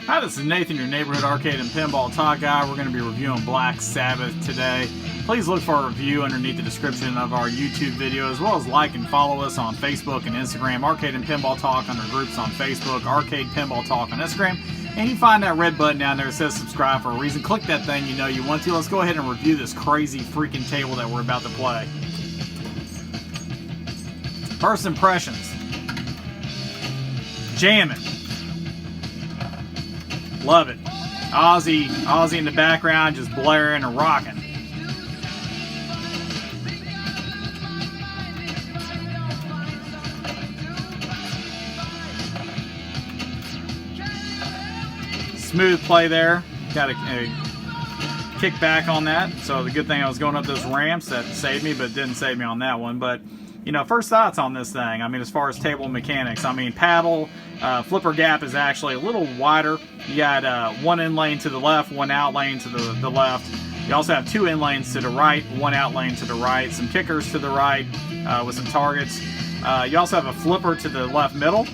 Hi, this is Nathan, your neighborhood arcade and pinball talk guy. We're going to be reviewing Black Sabbath today. Please look for a review underneath the description of our YouTube video, as well as like and follow us on Facebook and Instagram. Arcade and Pinball Talk under groups on Facebook, Arcade Pinball Talk on Instagram. And you find that red button down there that says subscribe for a reason. Click that thing you know you want to. Let's go ahead and review this crazy freaking table that we're about to play. First impressions. Jamming. Love it. Ozzy in the background just blaring and rocking. Smooth play there. Got a kick back on that. So the good thing I was going up those ramps that saved me, but didn't save me on that one. But you know, first thoughts on this thing. I mean, as far as table mechanics, I mean, paddle flipper gap is actually a little wider. You got one in lane to the left, one out lane to the left. You also have two in lanes to the right, one out lane to the right, some kickers to the right with some targets. You also have a flipper to the left middle.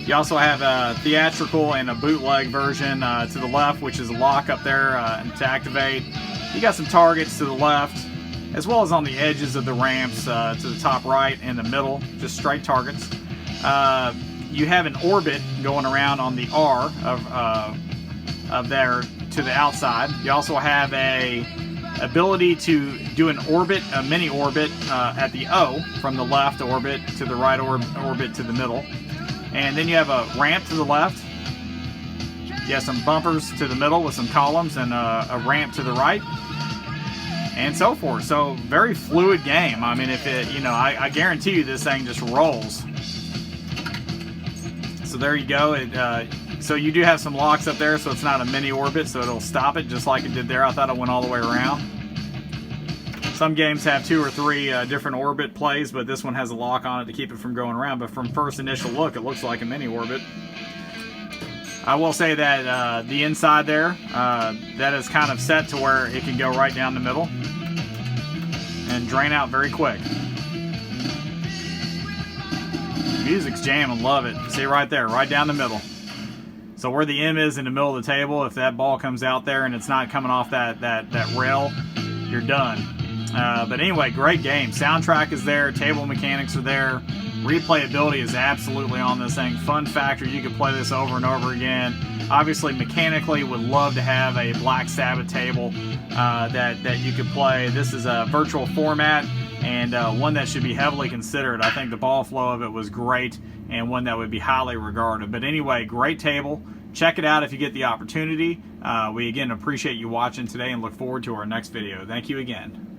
You also have a theatrical and a bootleg version to the left, which is a lock up there to activate. You got some targets to the left, as well as on the edges of the ramps to the top right and the middle, just straight targets. You have an orbit going around on the R of there to the outside. You also have a ability to do an orbit, a mini orbit at the O, from the left orbit to the right orbit to the middle. And then you have a ramp to the left. You have some bumpers to the middle with some columns and a ramp to the right, and so forth. So very fluid game. I mean, if it, you know, I guarantee you this thing just rolls. So there you go. So you do have some locks up there, so it's not a mini orbit, so it'll stop it just like it did there. I thought it went all the way around. Some games have 2 or 3 different orbit plays, but this one has a lock on it to keep it from going around. But from first initial look, it looks like a mini orbit. I will say that the inside there, that is kind of set to where it can go right down the middle and drain out very quick. Music's jamming, love it. See right there, right down the middle. So where the M is in the middle of the table, if that ball comes out there and it's not coming off that rail, you're done. But anyway, great game. Soundtrack is there, table mechanics are there, replayability is absolutely on this thing. Fun factor, you could play this over and over again. Obviously, mechanically, would love to have a Black Sabbath table that you could play. This is a virtual format, and one that should be heavily considered. I think the ball flow of it was great, and one that would be highly regarded. But anyway, great table. Check it out if you get the opportunity. We again appreciate you watching today and look forward to our next video. Thank you again.